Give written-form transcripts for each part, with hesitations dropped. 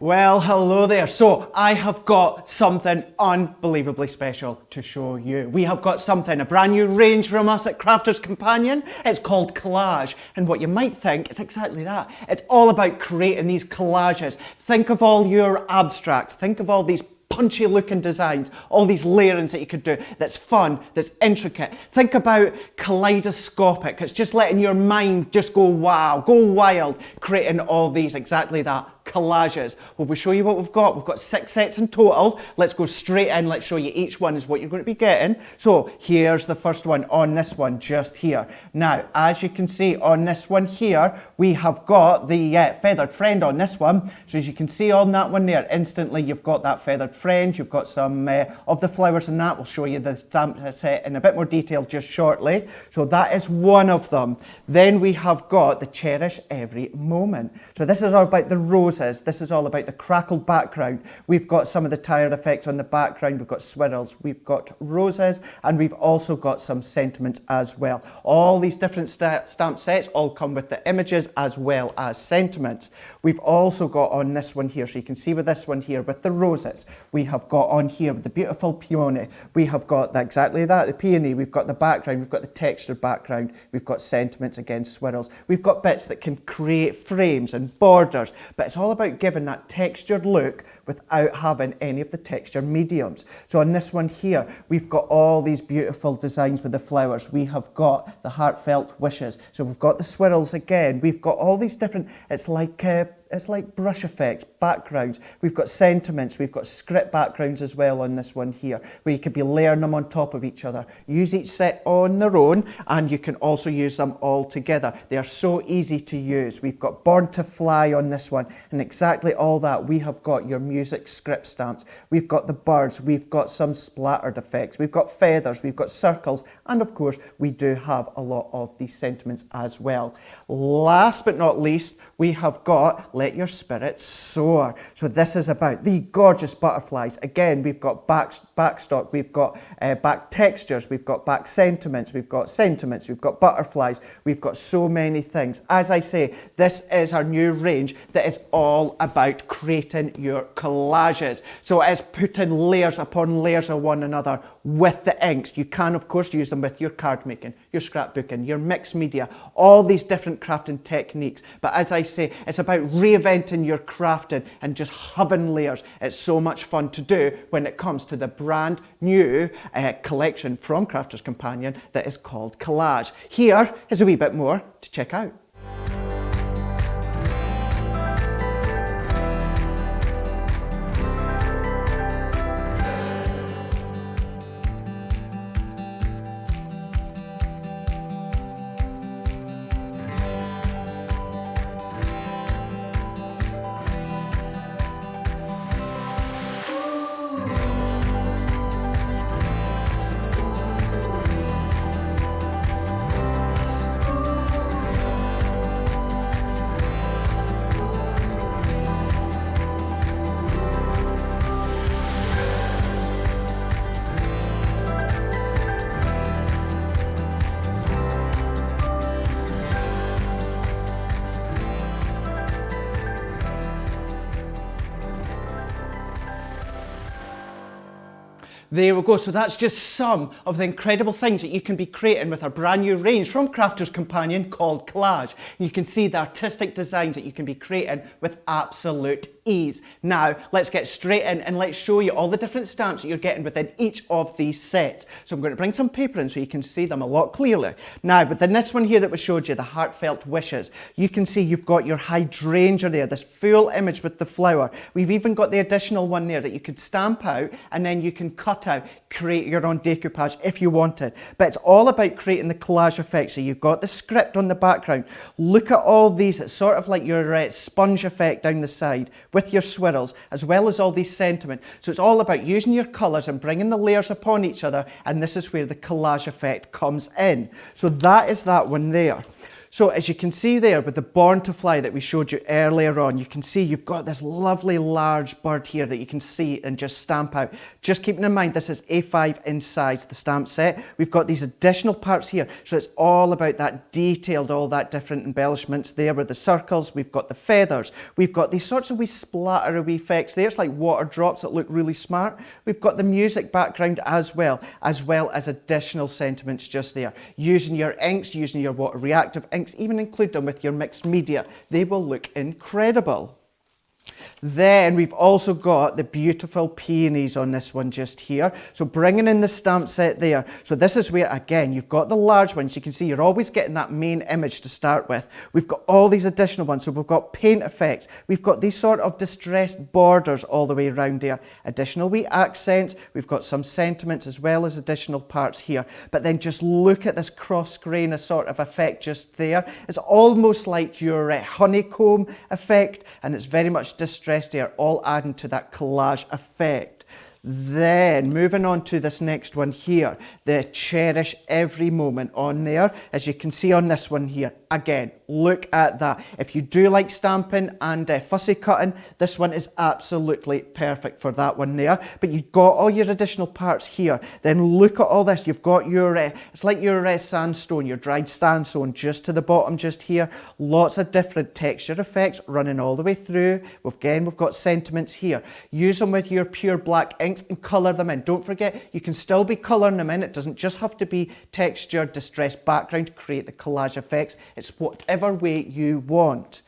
Well, hello there. So I have got something unbelievably special to show you. We have got something, a brand new range from us at Crafters Companion. It's called Collage. And what you might think is exactly that. It's all about creating these collages. Think of all your abstracts. Think of all these punchy looking designs, all these layerings that you could do that's fun, that's intricate. Think about kaleidoscopic. It's just letting your mind just go wow, go wild, creating all these, exactly that, collages. Well, we'll show you what we've got. We've got 6 sets in total. Let's go straight in. Let's show you each one is what you're going to be getting. So here's the first one on this one just here. Now, as you can see on this one here, we have got the feathered friend on this one. So as you can see on that one there, instantly you've got that feathered friend. You've got some of the flowers in that. We'll show you the stamp set in a bit more detail just shortly. So that is one of them. Then we have got the cherish every moment. So this is all about the roses. This is all about the crackled background. We've got some of the tired effects on the background. We've got swirls, we've got roses, and we've also got some sentiments as well. All these different stamp sets all come with the images as well as sentiments. We've also got on this one here, so you can see with this one here with the roses, we have got on here with the beautiful peony. We have got exactly that, the peony. We've got the background, we've got the textured background, we've got sentiments against swirls. We've got bits that can create frames and borders, but it's all about giving that textured look without having any of the texture mediums. So on this one here, we've got all these beautiful designs with the flowers. We have got the heartfelt wishes. So we've got the swirls again. We've got all these different, it's like brush effects, backgrounds. We've got sentiments, we've got script backgrounds as well on this one here, where you could be layering them on top of each other. Use each set on their own, and you can also use them all together. They are so easy to use. We've got Born to Fly on this one, and exactly all that. We have got your music script stamps. We've got the birds, we've got some splattered effects, we've got feathers, we've got circles, and of course, we do have a lot of these sentiments as well. Last but not least, we have got Let Your Spirit Soar. So this is about the gorgeous butterflies. Again, we've got backstock, we've got back textures, we've got back sentiments, we've got butterflies, we've got so many things. As I say, this is our new range that is all about creating your collages. So it's putting layers upon layers of one another with the inks. You can, of course, use them with your card making, your scrapbooking, your mixed media, all these different crafting techniques. But as I say, it's about reinventing your crafting and just having layers. It's so much fun to do when it comes to the brand new collection from Crafters Companion that is called Collage. Here is a wee bit more to check out. There we go. So that's just some of the incredible things that you can be creating with our brand new range from Crafters Companion called Collage. You can see the artistic designs that you can be creating with absolute ease. Now, let's get straight in and let's show you all the different stamps that you're getting within each of these sets. So I'm going to bring some paper in so you can see them a lot clearly. Now, within this one here that we showed you, the heartfelt wishes, you can see you've got your hydrangea there, this full image with the flower. We've even got the additional one there that you could stamp out and then you can cut out, create your own decoupage if you wanted. But it's all about creating the collage effect. So you've got the script on the background. Look at all these. It's sort of like your sponge effect down the side with your swirls, as well as all these sentiments. So it's all about using your colours and bringing the layers upon each other, and this is where the collage effect comes in. So that is that one there. So as you can see there with the Born to Fly that we showed you earlier on, you can see you've got this lovely large bird here that you can see and just stamp out. Just keeping in mind this is A5 in size, the stamp set. We've got these additional parts here, so it's all about that detailed, all that different embellishments there with the circles. We've got the feathers. We've got these sorts of wee splatter wee effects there. It's like water drops that look really smart. We've got the music background as well as additional sentiments just there. Using your inks, using your water reactive inks, even include them with your mixed media. They will look incredible. Then we've also got the beautiful peonies on this one just here. So bringing in the stamp set there. So this is where, again, you've got the large ones. You can see you're always getting that main image to start with. We've got all these additional ones. So we've got paint effects. We've got these sort of distressed borders all the way around there. Additional wee accents. We've got some sentiments as well as additional parts here. But then just look at this cross-grain sort of effect just there. It's almost like your honeycomb effect, and it's very much distressed there, all adding to that collage effect. Then moving on to this next one here, the cherish every moment on there. As you can see on this one here, again, look at that. If you do like stamping and fussy cutting, this one is absolutely perfect for that one there. But you've got all your additional parts here. Then look at all this. You've got your, it's like your sandstone, your dried sandstone just to the bottom just here. Lots of different texture effects running all the way through. Again, we've got sentiments here. Use them with your pure black inks and colour them in. Don't forget, you can still be colouring them in. It doesn't just have to be texture, distressed background to create the collage effects. It's whatever way you want.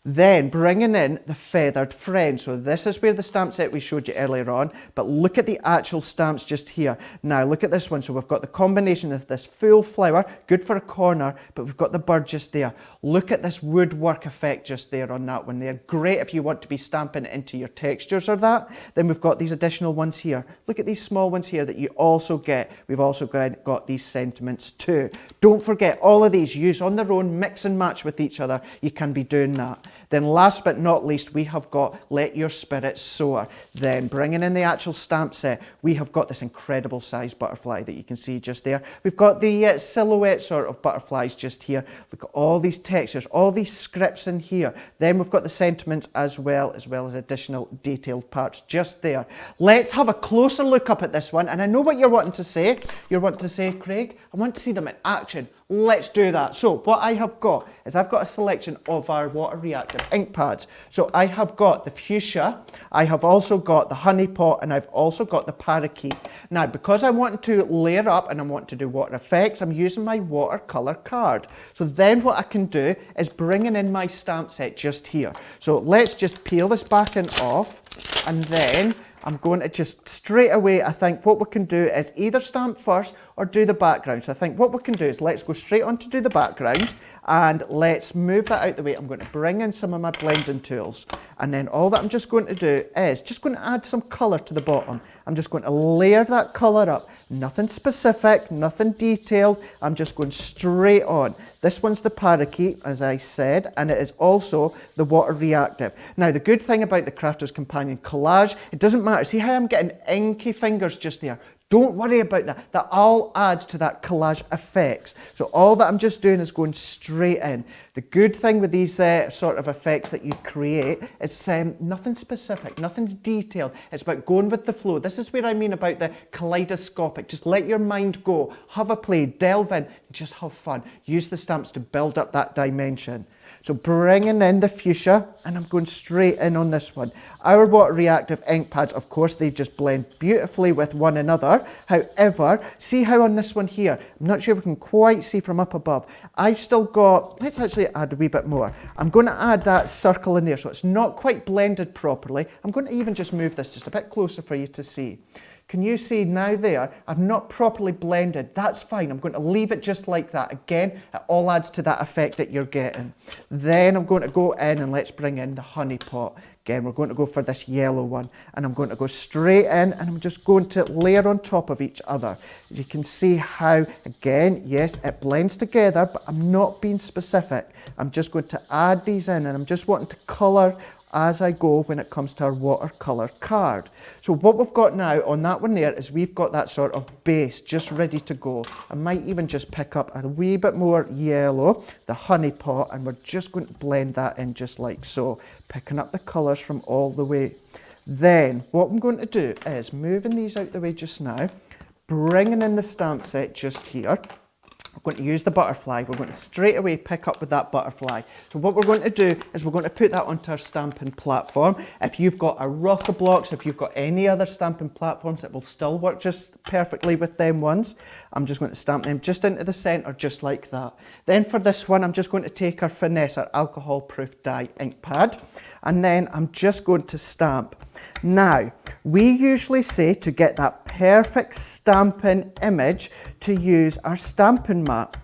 Then bringing in the feathered friend. So this is where the stamp set we showed you earlier on, but look at the actual stamps just here. Now look at this one. So we've got the combination of this full flower, good for a corner, but we've got the bird just there. Look at this woodwork effect just there on that one there. Great if you want to be stamping it into your textures or that. Then we've got these additional ones here. Look at these small ones here that you also get. We've also got these sentiments too. Don't forget, all of these use on their own, mix and match with each other. You can be doing that. Then last but not least, we have got Let Your Spirit Soar. Then bringing in the actual stamp set, we have got this incredible size butterfly that you can see just there. We've got the silhouette sort of butterflies just here. Look at all these textures, all these scripts in here. Then we've got the sentiments as well as additional detailed parts just there. Let's have a closer look up at this one. And I know what you're wanting to say. You're wanting to say, Craig, I want to see them in action. Let's do that. So what I have got is I've got a selection of our water reactive ink pads. So I have got the fuchsia, I have also got the honey pot, and I've also got the parakeet. Now, because I want to layer up and I want to do water effects, I'm using my watercolor card. So then what I can do is bringing in my stamp set just here. So let's just peel this back and off, and then I'm going to just straight away, I think what we can do is either stamp first or do the background. So I think what we can do is let's go straight on to do the background, and let's move that out the way. I'm going to bring in some of my blending tools, and then all that I'm just going to do is just going to add some colour to the bottom. I'm just going to layer that colour up. Nothing specific, nothing detailed. I'm just going straight on. This one's the parakeet, as I said, and it is also the water reactive. Now, the good thing about the Crafter's Companion collage, it doesn't matter. See how I'm getting inky fingers just there? Don't worry about that. That all adds to that collage effects. So all that I'm just doing is going straight in. The good thing with these sort of effects that you create is nothing specific, nothing's detailed. It's about going with the flow. This is where I mean about the kaleidoscopic. Just let your mind go, have a play, delve in, just have fun. Use the stamps to build up that dimension. So bringing in the fuchsia, and I'm going straight in on this one. Our water reactive ink pads, of course, they just blend beautifully with one another. However, see how on this one here, I'm not sure if we can quite see from up above, I've still got, let's actually add a wee bit more. I'm going to add that circle in there, so it's not quite blended properly. I'm going to even just move this just a bit closer for you to see. Can you see now there, I've not properly blended. That's fine. I'm going to leave it just like that. Again, it all adds to that effect that you're getting. Then I'm going to go in and let's bring in the honey pot. Again, we're going to go for this yellow one, and I'm going to go straight in, and I'm just going to layer on top of each other. You can see how, again, yes, it blends together, but I'm not being specific. I'm just going to add these in, and I'm just wanting to colour as I go when it comes to our watercolour card. So what we've got now on that one there is we've got that sort of base just ready to go. I might even just pick up a wee bit more yellow, the honey pot, and we're just going to blend that in just like so, picking up the colours from all the way. Then what I'm going to do is moving these out the way just now, bringing in the stamp set just here. We're going to use the butterfly. We're going to straight away pick up with that butterfly. So what we're going to do is we're going to put that onto our stamping platform. If you've got a Rock-a-Blocks, if you've got any other stamping platforms, it will still work just perfectly with them ones. I'm just going to stamp them just into the centre, just like that. Then for this one, I'm just going to take our Finesse, our alcohol-proof dye ink pad, and then I'm just going to stamp. Now, we usually say to get that perfect stamping image to use our stamping mat.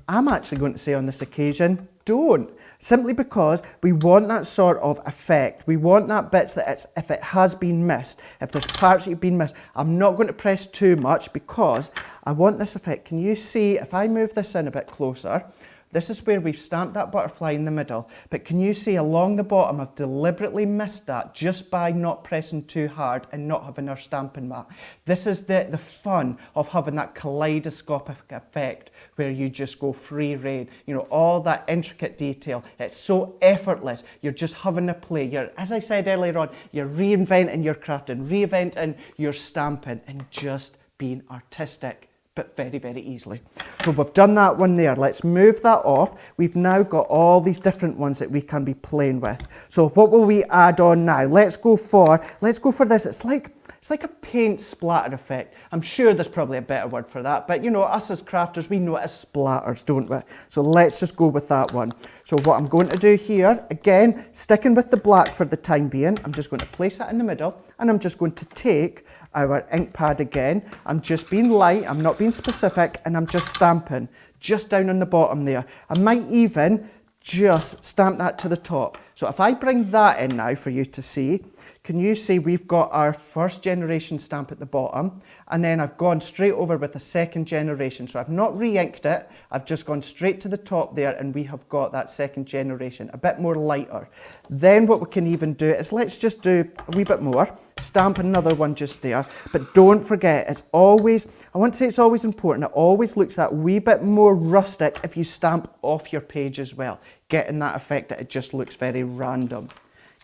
I'm actually going to say on this occasion, don't. Simply because we want that sort of effect. We want that bits that if it has been missed, if there's parts that have been missed, I'm not going to press too much because I want this effect. Can you see, if I move this in a bit closer, this is where we've stamped that butterfly in the middle, but can you see along the bottom I've deliberately missed that just by not pressing too hard and not having our stamping mat. This is the fun of having that kaleidoscopic effect where you just go free rein, you know, all that intricate detail. It's so effortless. You're just having a play. You're, as I said earlier on, you're reinventing your crafting, reinventing your stamping and just being artistic, but very, very easily. So we've done that one there. Let's move that off. We've now got all these different ones that we can be playing with. So what will we add on now? Let's go for this. It's like a paint splatter effect. I'm sure there's probably a better word for that, but you know, us as crafters, we know it as splatters, don't we? So let's just go with that one. So what I'm going to do here, again, sticking with the black for the time being, I'm just going to place that in the middle, and I'm just going to take our ink pad again. I'm just being light, I'm not being specific, and I'm just stamping just down on the bottom there. I might even just stamp that to the top. So if I bring that in now for you to see, can you see we've got our first generation stamp at the bottom, and then I've gone straight over with the second generation. So I've not re-inked it, I've just gone straight to the top there, and we have got that second generation, a bit more lighter. Then what we can even do is let's just do a wee bit more, stamp another one just there, but don't forget, it's always, I want to say it's always important, it always looks that wee bit more rustic if you stamp off your page as well, getting that effect that it just looks very random.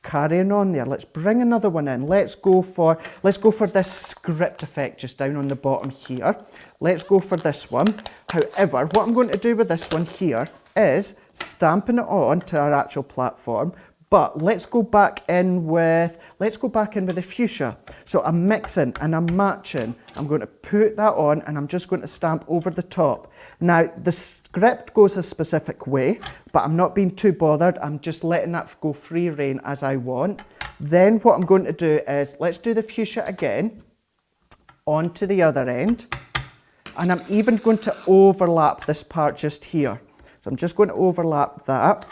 Carrying on there, let's bring another one in. Let's go for this script effect just down on the bottom here. Let's go for this one. However, what I'm going to do with this one here is stamping it on to our actual platform, but let's go back in with the fuchsia. So I'm mixing and I'm matching. I'm going to put that on and I'm just going to stamp over the top. Now the script goes a specific way, but I'm not being too bothered. I'm just letting that go free rein as I want. Then what I'm going to do is, let's do the fuchsia again onto the other end. And I'm even going to overlap this part just here. So I'm just going to overlap that.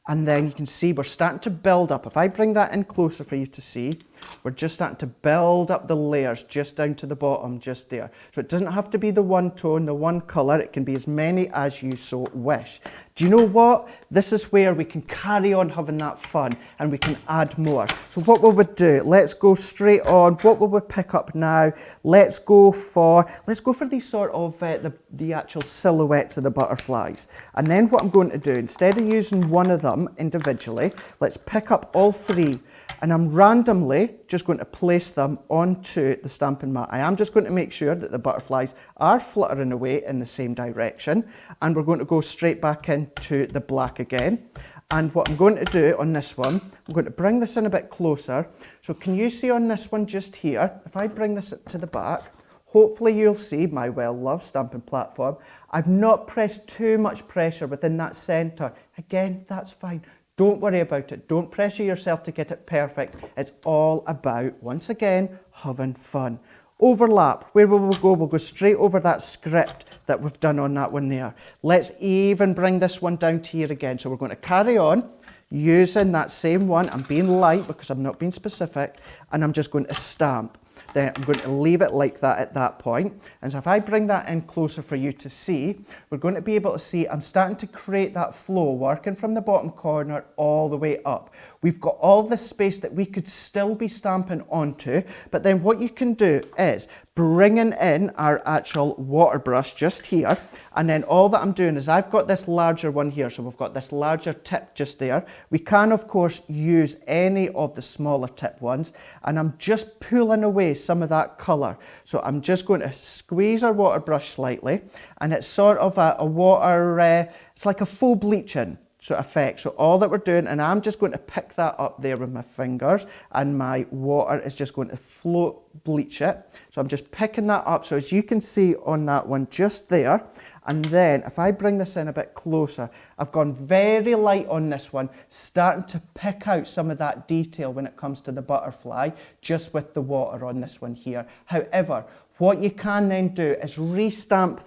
And then you can see we're starting to build up. If I bring that in closer for you to see, we're just starting to build up the layers just down to the bottom, just there. So it doesn't have to be the one tone, the one colour. It can be as many as you so wish. Do you know what? This is where we can carry on having that fun and we can add more. So what will we do? Let's go straight on. What will we pick up now? Let's go for these sort of the actual silhouettes of the butterflies. And then what I'm going to do, instead of using one of them individually, let's pick up all three. And I'm randomly just going to place them onto the stamping mat. I am just going to make sure that the butterflies are fluttering away in the same direction. And we're going to go straight back into the black again. And what I'm going to do on this one, I'm going to bring this in a bit closer. So can you see on this one just here, if I bring this to the back, hopefully you'll see my well-loved stamping platform. I've not pressed too much pressure within that centre. Again, that's fine. Don't worry about it. Don't pressure yourself to get it perfect. It's all about, once again, having fun. Overlap. Where will we go? We'll go straight over that script that we've done on that one there. Let's even bring this one down to here again. So we're going to carry on. using that same one. I'm being light because I'm not being specific, and I'm just going to stamp. Then I'm going to leave it like that at that point. And so if I bring that in closer for you to see, we're going to be able to see I'm starting to create that flow, working from the bottom corner all the way up. We've got all this space that we could still be stamping onto, but then what you can do is bringing in our actual water brush just here, and then all that I'm doing is I've got this larger one here, so we've got this larger tip just there. We can of course use any of the smaller tip ones, and I'm just pulling away some of that colour. So I'm just going to squeeze our water brush slightly, and it's sort of a water, it's like a faux bleaching sort of effect. So all that we're doing, and I'm just going to pick that up there with my fingers, and my water is just going to float bleach it. So I'm just picking that up. So as you can see on that one just there, and then if I bring this in a bit closer, I've gone very light on this one, starting to pick out some of that detail when it comes to the butterfly, just with the water on this one here. However, what you can then do is restamp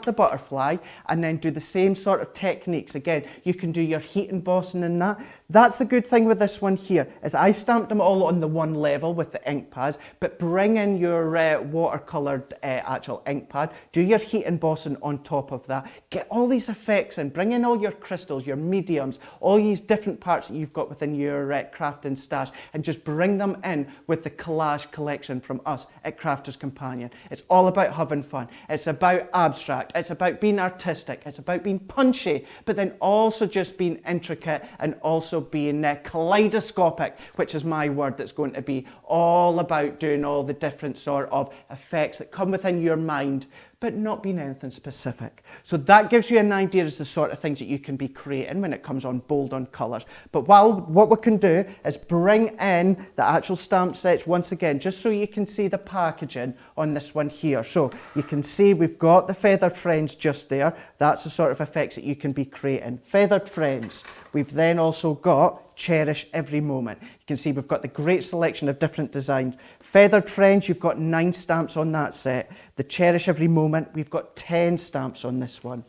the butterfly, and then do the same sort of techniques. Again, you can do your heat embossing in that. That's the good thing with this one here, is I've stamped them all on the one level with the ink pads, but bring in your watercoloured actual ink pad, do your heat embossing on top of that, get all these effects in, bring in all your crystals, your mediums, all these different parts that you've got within your crafting stash, and just bring them in with the collage collection from us at Crafters Companion. It's all about having fun. It's about abstract. It's about being artistic. It's about being punchy, but then also just being intricate, and also being kaleidoscopic, which is my word, that's going to be all about doing all the different sort of effects that come within your mind, but not being anything specific. So that gives you an idea as the sort of things that you can be creating when it comes on bold on colours. But what we can do is bring in the actual stamp sets once again, just so you can see the packaging on this one here. So you can see we've got the feathered friends just there. That's the sort of effects that you can be creating. Feathered friends. We've then also got Cherish Every Moment. You can see we've got the great selection of different designs. Feathered Friends, you've got 9 stamps on that set. The Cherish Every Moment, we've got 10 stamps on this one.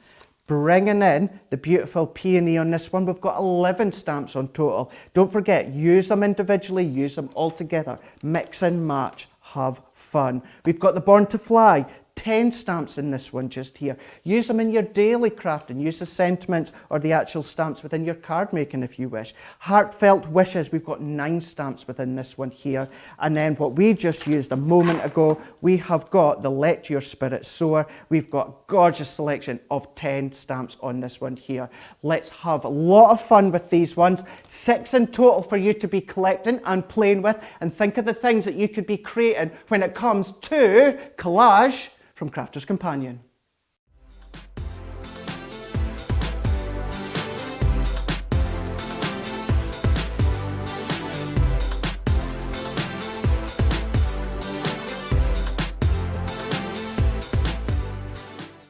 Bringing in the beautiful peony on this one, we've got 11 stamps on total. Don't forget, use them individually, use them all together. Mix and match, have fun. We've got the Born to Fly. 10 stamps in this one just here. Use them in your daily crafting. Use the sentiments or the actual stamps within your card making if you wish. Heartfelt Wishes, we've got 9 stamps within this one here. And then what we just used a moment ago, we have got the Let Your Spirit Soar. We've got a gorgeous selection of 10 stamps on this one here. Let's have a lot of fun with these ones. 6 in total for you to be collecting and playing with, and think of the things that you could be creating when it comes to collage from Crafters Companion.